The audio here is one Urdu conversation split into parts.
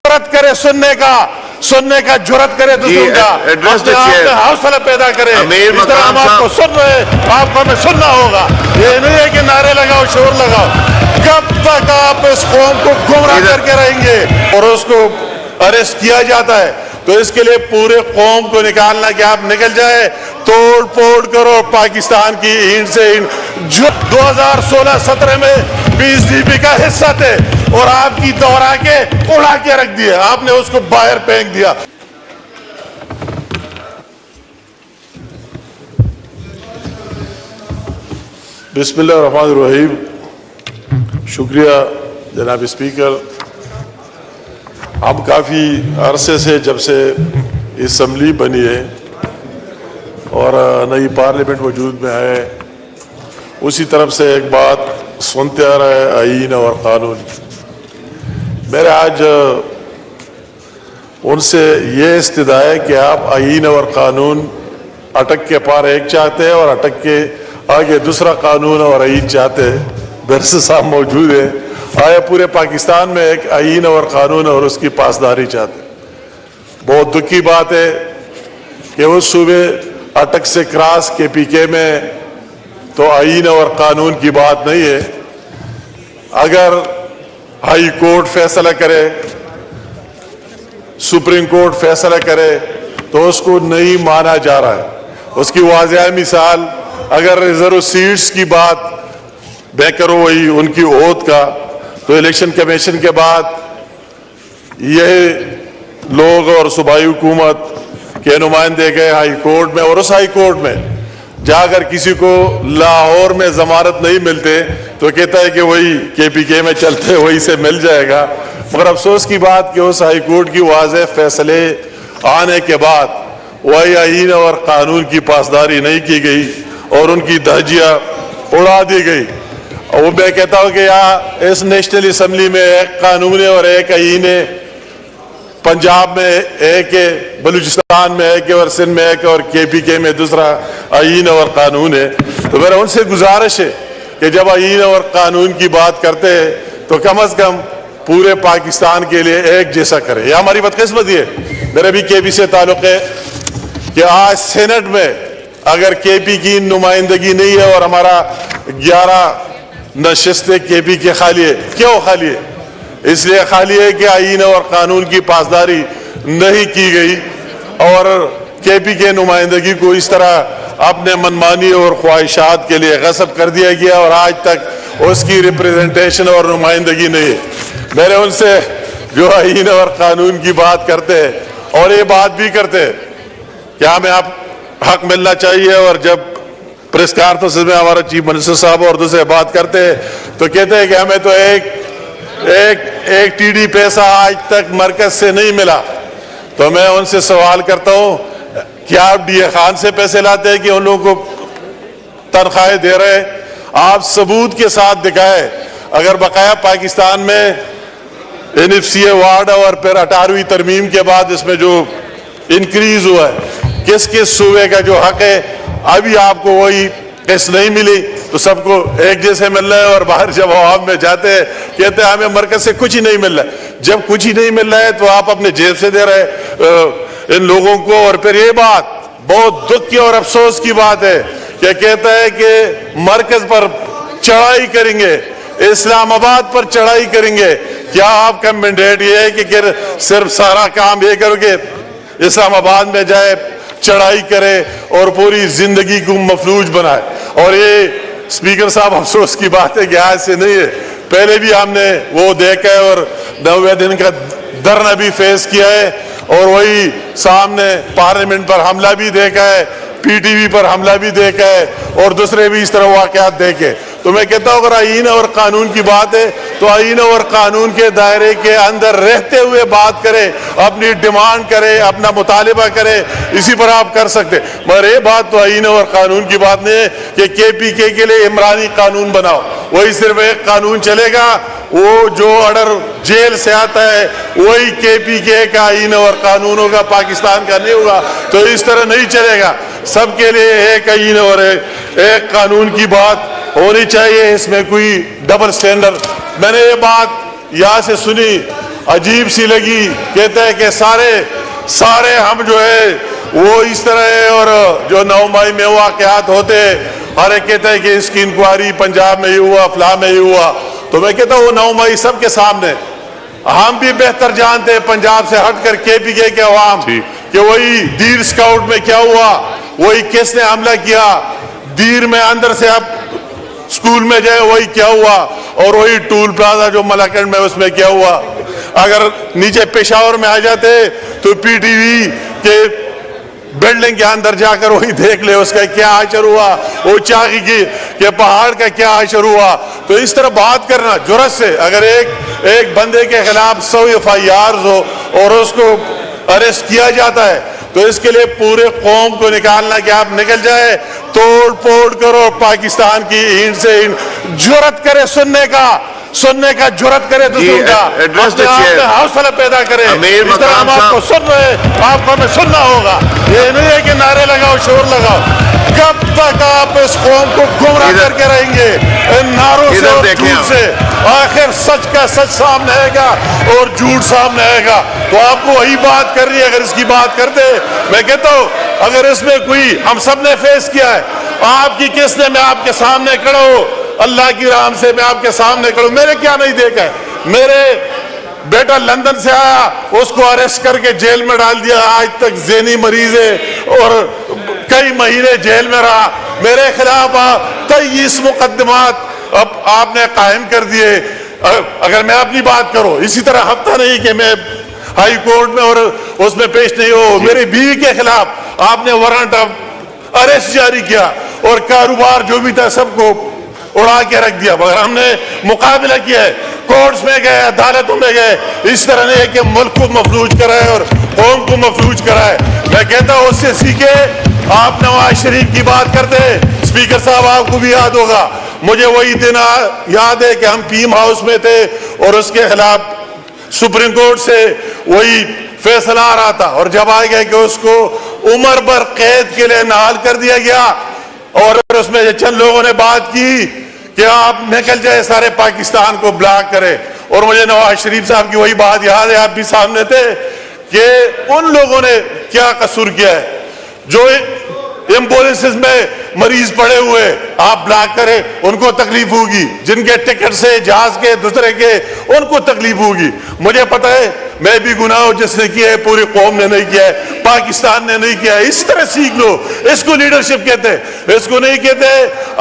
جرأت کرے سننے کا جرأت کرے دوسروں کا، اپنے آپ میں حوصلہ پیدا کرے. اس طرح ہم آپ کو سن رہے، آپ کو ہمیں سننا ہوگا. یہ نہیں ہے کہ نعرے لگاؤ، شور لگاؤ. کب تک آپ اس قوم کو گمراہ کر کے رہیں گے اور اس کو اریسٹ کیا جاتا ہے؟ تو اس کے لیے پورے قوم کو نکالنا کہ آپ نکل جائے، توڑ پھوڑ کرو پاکستان کی اینٹ سے اینٹ. جو 2016-17 میں PSDP کا حصہ تھے اور آپ کی دوہرا کے اڑا کے رکھ دیے، آپ نے اس کو باہر پھینک دیا. بسم اللہ الرحمن الرحیم. شکریہ جناب اسپیکر. ہم کافی عرصے سے جب سے اسمبلی بنی ہے اور نئی پارلیمنٹ وجود میں ہے، اسی طرف سے ایک بات سنتے آ رہا ہے، آئین اور قانون. میرے آج ان سے یہ استدعا ہے کہ آپ آئین اور قانون اٹک کے پار ایک چاہتے ہیں اور اٹک کے آگے دوسرا قانون اور آئین چاہتے ہیں. برس صاحب موجود ہے. آیا پورے پاکستان میں ایک آئین اور قانون اور اس کی پاسداری چاہتے ہیں. بہت دکھ کی بات ہے کہ اس صوبے اٹک سے کراس KPK میں تو آئین اور قانون کی بات نہیں ہے. اگر ہائی کورٹ فیصلہ کرے، سپریم کورٹ فیصلہ کرے تو اس کو نہیں مانا جا رہا ہے. اس کی واضح مثال اگر ریزرو سیٹس کی بات میں کروں وہی ان کی عہد کا، تو الیکشن کمیشن کے بعد یہ لوگ اور صوبائی حکومت کے نمائندے گئے ہائی کورٹ میں، اور اس ہائی کورٹ میں جا کر کسی کو لاہور میں ضمانت نہیں ملتے تو کہتا ہے کہ وہی KPK میں چلتے وہی سے مل جائے گا. مگر افسوس کی بات کہ اس ہائی کورٹ کی واضح فیصلے آنے کے بعد وہی آئین اور قانون کی پاسداری نہیں کی گئی اور ان کی دھجیاں اڑا دی گئی. وہ میں کہتا ہوں کہ یہاں اس نیشنل اسمبلی میں ایک قانون ہے اور ایک آئین ہے، پنجاب میں ایک ہے، بلوچستان میں ایک ہے اور سندھ میں ایک ہے اور KPK میں دوسرا آئین اور قانون ہے. تو میرا ان سے گزارش ہے کہ جب آئین اور قانون کی بات کرتے ہیں تو کم از کم پورے پاکستان کے لیے ایک جیسا کرے. یہ ہماری بدقسمتی ہے. میرے بھی KP سے تعلق ہے کہ آج سینٹ میں اگر KP کی نمائندگی نہیں ہے اور ہمارا 11 نشستیں KP کے خالی ہے. کیوں خالی ہے؟ اس لیے خالی ہے کہ آئین اور قانون کی پاسداری نہیں کی گئی اور KP کے نمائندگی کو اس طرح اپنے منمانی اور خواہشات کے لیے غصب کر دیا گیا اور آج تک اس کی ریپریزنٹیشن اور نمائندگی نہیں ہے. میرے ان سے جو آئین اور قانون کی بات کرتے ہیں اور یہ بات بھی کرتے ہیں کہ ہمیں آپ حق ملنا چاہیے، اور جب پریس کانفرنس میں ہمارا چیف منسٹر صاحب اور دوسرے بات کرتے ہیں تو کہتے ہیں کہ ہمیں تو ایک TD پیسہ آج تک مرکز سے نہیں ملا. تو میں ان سے سوال کرتا ہوں کہ آپ DA خان سے پیسے لاتے ہیں کہ ان لوگوں کو تنخواہیں دے رہے؟ آپ ثبوت کے ساتھ دکھائے. اگر بقایا پاکستان میں NFCA وارڈ اور پھر 18ویں ترمیم کے بعد اس میں جو انکریز ہوا ہے، کس کس صوبے کا جو حق ہے، ابھی آپ کو وہی قسط نہیں ملی تو سب کو ایک جیسے مل رہا ہے، اور باہر جب عوام میں جاتے ہیں کہتے ہیں ہمیں مرکز سے کچھ ہی نہیں مل رہا ہے. جب کچھ ہی نہیں مل رہا ہے تو آپ اپنے جیب سے دے رہے ان لوگوں کو. اور پھر یہ بات بہت دکھ کی اور افسوس کی بات ہے کہ کہتا ہے کہ مرکز پر چڑھائی کریں گے، اسلام آباد پر چڑھائی کریں گے. کیا آپ کا مینڈیٹ یہ ہے کہ صرف سارا کام یہ کرو کہ اسلام آباد میں جائے، چڑھائی کرے اور پوری زندگی کو مفلوج بنائے؟ اور یہ اسپیکر صاحب افسوس کی بات ہے کہ آج سے نہیں ہے، پہلے بھی ہم نے وہ دیکھا ہے اور 90 دن کا دھرنا بھی فیس کیا ہے اور وہی سامنے پارلیمنٹ پر حملہ بھی دیکھا ہے، PTV پر حملہ بھی دیکھا ہے اور دوسرے بھی اس طرح واقعات دیکھے. تو میں کہتا ہوں اگر آئین اور قانون کی بات ہے تو آئین اور قانون کے دائرے کے اندر رہتے ہوئے بات کرے، اپنی ڈیمانڈ کرے، اپنا مطالبہ کرے، اسی پر آپ کر سکتے. مگر یہ بات تو آئین اور قانون کی بات نہیں ہے کہ KPK کے لیے عمرانی قانون بناؤ. وہی صرف ایک قانون چلے گا، وہ جو آرڈر جیل سے آتا ہے وہی KPK کا آئین اور قانون ہوگا، پاکستان کا نہیں ہوگا. تو اس طرح نہیں چلے گا. سب کے لیے ایک آئین اور ایک قانون کی بات ہونی چاہیے. اس میں کوئی ڈبل سٹینڈرڈ. میں نے یہ بات یہاں سے سنی عجیب سی لگی. کہتا ہے کہ سارے ہم جو ہے وہ اس طرح ہے, اور جو 9 مئی میں واقعات ہوتے ہر ایک کہتا ہے کہ اس کی انکوائری پنجاب میں یہ ہوا, فلاں میں یہ ہوا. تو میں کہتا ہوں وہ 9 مئی سب کے سامنے, ہم بھی بہتر جانتے ہیں پنجاب سے ہٹ کر کے پی کے عوام کہ وہی دیر اسکاؤٹ میں کیا ہوا, وہی کس نے حملہ کیا دیر میں اندر سے اب اسکول میں جائے وہی کیا ہوا, اور وہی ٹول پلازا جو ملاکنڈ میں اس میں کیا ہوا. اگر نیچے پشاور میں آ جاتے تو پی ٹی وی کے بلڈنگ کے اندر جا کر وہی دیکھ لے اس کا کیا حشر ہوا, وہ چاقی کے پہاڑ کا کیا حشر ہوا. تو اس طرح بات کرنا جرأت سے, اگر ایک بندے کے خلاف 100 FIRs ہو اور اس کو اریسٹ کیا جاتا ہے تو اس کے لیے پورے قوم کو نکالنا کہ آپ نکل جائے, توڑ پھوڑ کرو پاکستان کی اینٹ سے اینٹ, جرأت کرے سننے کا جرأت کرے دوسروں کا, اپنے آپ میں حوصلہ پیدا کرے. اس طرح ہم آپ کو سن رہے, آپ کو ہمیں سننا ہوگا. یہ نہیں ہے کہ نعرے لگاؤ شور لگاؤ. کب تک آپ اس قوم کو گمراہ کر کے رہیں گے ان نعروں سے اور جھوٹ سے؟ آخر سچ کا سچ سامنے آئے گا اور جھوٹ سامنے آئے گا. تو آپ کو وہی بات کر رہی ہے. اگر اس کی بات کرتے, میں کہتا ہوں اگر اس میں کوئی, ہم سب نے فیس کیا ہے, آپ کی کس نے, میں آپ کے سامنے کھڑا ہوں, اللہ کی رحم سے میں آپ کے سامنے کھڑا ہوں, میرے کیا نہیں دیکھا ہے. میرے بیٹا لندن سے آیا, اس کو اریسٹ کر کے جیل میں ڈال دیا, آج تک ذہنی مریض ہے اور کئی مہینے جیل میں رہا. میرے خلاف 23 مقدمات اب آپ نے قائم کر دیے. اگر میں اپنی بات کروں, اسی طرح ہفتہ نہیں کہ میں ہائی کورٹ میں اور اس میں پیش نہیں ہو, میری بیوی کے خلاف آپ نے وارنٹ آف اریسٹ جاری کیا اور کاروبار جو بھی تھا سب کو اڑا کے رکھ دیا. مگر ہم نے مقابلہ کیا ہے, کورٹس میں گئے, عدالتوں میں گئے. اس طرح نہیں ہے کہ ملک کو مفلوج کرائے اور قوم کو مفلوج کرائے. میں کہتا ہوں اس سے سیکھے. آپ نواز شریف کی بات کرتے, اسپیکر صاحب آپ کو بھی یاد ہوگا, مجھے وہی دن یاد ہے کہ ہم پیم ہاؤس میں تھے اور اس کے خلاف سپریم کورٹ سے وہی فیصلہ آ رہا تھا, اور جب آ گیا کہ اس کو عمر بھر قید کے لیے نااہل کر دیا گیا, اور اس میں چند لوگوں نے بات کی کہ آپ نکل جائے, سارے پاکستان کو بلاک کرے. اور مجھے نواز شریف صاحب کی وہی بات یاد ہے, آپ بھی سامنے تھے, کہ ان لوگوں نے کیا قصور کیا ہے جو ایمبولینسز میں مریض پڑے ہوئے آپ بلاک کرے, ان کو تکلیف ہوگی. جن کے ٹکٹ سے جہاز کے دوسرے کے, ان کو تکلیف ہوگی. مجھے پتا ہے میں بھی گناہ ہوں, جس نے کیا ہے پوری قوم نے نہیں کیا ہے, پاکستان نے نہیں کیا ہے. اس طرح سیکھ لو. اس کو لیڈرشپ کہتے ہیں, اس کو نہیں کہتے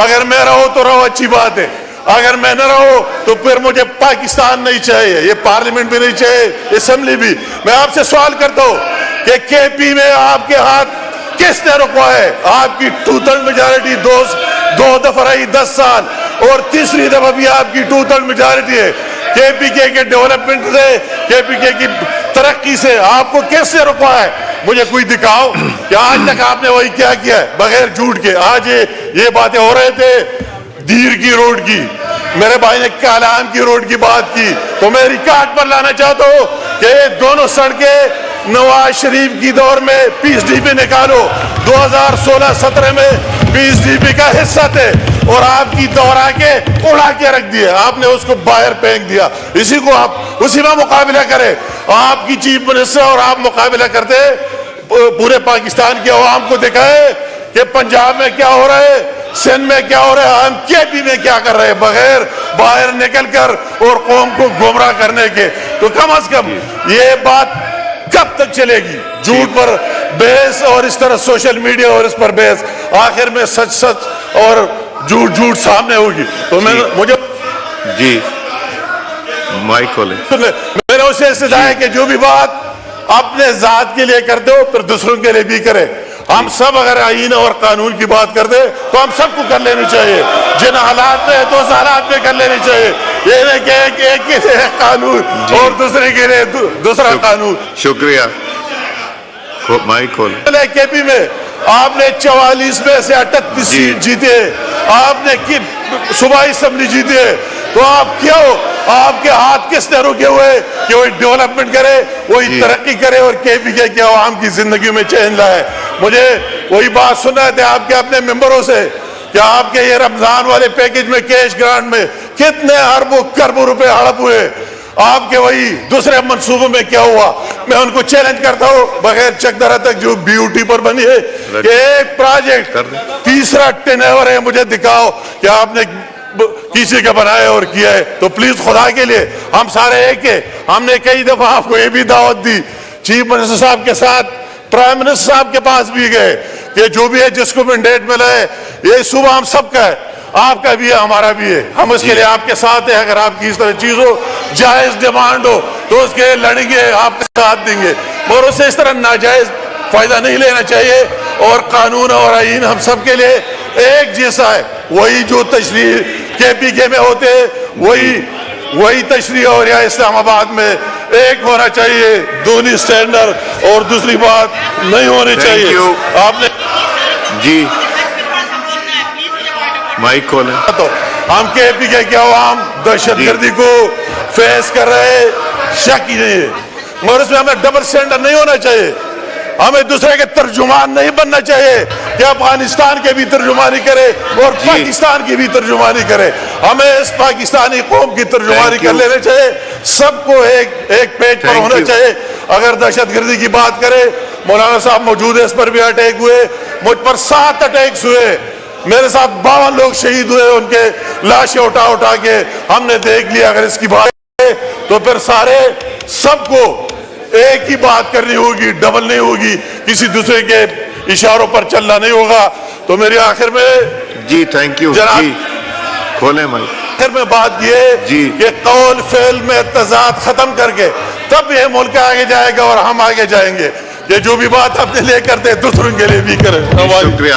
اگر میں رہو تو رہو, اچھی بات ہے, اگر میں نہ رہو تو پھر مجھے پاکستان نہیں چاہیے, یہ پارلیمنٹ بھی نہیں چاہیے, اسمبلی بھی. میں آپ سے سوال کرتا ہوں کہ کے پی میں آپ کے ہاتھ کس نے رکوا ہے؟ آپ کی 2/3 میجارٹی 2 دفعہ رہی 10 سال, اور تیسری دفعہ بھی آپ کی 2/3 میجارٹی ہے. کے پی کے ڈیولپمنٹ سے, کے پی کے کی ترقی سے آپ کو کیسے رکوا ہے؟ مجھے کوئی دکھاؤ کہ آج تک آپ نے وہی کیا ہے بغیر جھوٹ کے. آج یہ باتیں ہو رہے تھے دیر کی روڈ کی, میرے بھائی نے کالام کی روڈ کی بات کی, تو میں ریکارڈ پر لانا چاہتا ہوں کہ یہ دونوں سڑکیں نواز شریف کی دور میں پیس ڈی پی نکالو, 2016-17 میں پیس ڈی پی کا حصہ تھے, اور آپ کی دور آ کے اڑا کے رکھ دیا, آپ نے اس کو باہر پھینک دیا. اسی کو آپ اسی میں مقابلہ کریں. آپ کی چیف منسٹر اور آپ مقابلہ کرتے, پورے پاکستان کے عوام کو دکھائے کہ پنجاب میں کیا ہو رہا ہے, سندھ میں کیا ہو رہا ہے, ہم کے پی میں کیا کر رہے ہیں, بغیر باہر نکل کر اور قوم کو گمراہ کرنے کے. تو کم از کم یہ بات کب تک چلے گی؟ جھوٹ پر بحث اور اس طرح سوشل میڈیا اور اس پر بحث, آخر میں سچ سچ اور جھوٹ جھوٹ سامنے ہوگی. تو مجھے جی مائک کھولیں. میرا اسے استدعا ہے کہ جو بھی بات اپنے ذات کے لیے کرتے ہو پھر دوسروں کے لیے بھی کرے. ہم سب اگر آئین اور قانون کی بات کرتے تو ہم سب کو کر لینی چاہیے, جن حالات میں تو اس حالات میں کر لینی چاہیے. یہ نہیں کہ ایک کے لیے قانون اور دوسرے کے لیے دوسرا قانون. شکریہ. مائک کھولیں. کے پی میں آپ نے 44 میں سے 38 سیٹ جیتے, آپ نے صوبائی اسمبلی جیتے, تو آپ کیا ہو, آپ کے ہاتھ کس نے رکے ہوئے کہ وہی ڈیولپمنٹ کرے, وہی ترقی کرے اور کے پی کے عوام کی زندگی میں چین لائے. مجھے وہی بات سننا تھے آپ کے اپنے ممبروں سے کہ آپ کے یہ رمضان والے پیکج میں کیش گرانٹ میں کتنے اربوں کربوں روپے ہڑپ ہوئے. آپ کے وہی دوسرے منصوبوں میں کیا ہوا؟ میں ان کو چیلنج کرتا ہوں بغیر چکدرا تک جو BOT پر بنی ہے کہ ایک پروجیکٹ تیسرا ٹین ایور ہے، مجھے دکھاؤ کہ آپ نے کسی کا بنایا اور کیا ہے. تو پلیز خدا کے لیے ہم سارے ایک ہے. ہم نے کئی دفعہ آپ کو یہ بھی دعوت دی، چیف منسٹر صاحب کے ساتھ پرائم منسٹر صاحب کے پاس بھی گئے کہ جو بھی ہے جس کو مینڈیٹ ملا ہے یہ صوبہ ہم سب کا ہے، آپ کا بھی ہے ہمارا بھی ہے. ہم اس کے لیے آپ کے ساتھ ہیں. اگر آپ کی اس طرح چیز ہو، جائز ڈیمانڈ ہو تو اس کے لڑیں گے، آپ کا ساتھ دیں گے، اور اس سے اس طرح ناجائز فائدہ نہیں لینا چاہیے. اور قانون اور آئین ہم سب کے لیے ایک جیسا ہے. وہی جو تشریح KPK میں ہوتے ہیں وہی تشریح اور یہاں اسلام آباد میں ایک ہونا چاہیے. دونی سٹینڈرڈ اور دوسری بات نہیں ہونی چاہیے. آپ نے جی مائک کھولیں. تو ہم KPK کے عوام دہشت گردی کو فیس کر رہے، شک ہی نہیں ہے، مگر اس میں ہمیں ڈبل سٹینڈرڈ نہیں ہونا چاہیے. ہمیں دوسرے کے ترجمان نہیں بننا چاہیے کہ افغانستان کے بھی ترجمانی کرے اور پاکستان کی بھی ترجمانی کرے. ہمیں اس پاکستانی قوم کی ترجمانی کر لینا چاہیے. سب کو ایک پیج پر ہونا چاہیے. اگر دہشت گردی کی بات کرے، مولانا صاحب موجود ہے، اس پر بھی اٹیک ہوئے. مجھ پر 7 اٹیکس ہوئے، میرے ساتھ 52 لوگ شہید ہوئے. ان کے لاشیں اٹھا کے ہم نے دیکھ لیا. اگر اس کی بات ہے تو پھر سارے سب کو ایک ہی بات کرنی ہوگی، ڈبل نہیں ہوگی، کسی دوسرے کے اشاروں پر چلنا نہیں ہوگا. تو میری آخر میں جی تھینک یو. جی کھولیں مائک. آخر میں بات یہ کہ قول فعل میں تضاد ختم کر کے تب یہ ملک آگے جائے گا اور ہم آگے جائیں گے. کہ جو بھی بات اپنے لیے کرتے دوسروں کے لیے بھی کریں. شکریہ.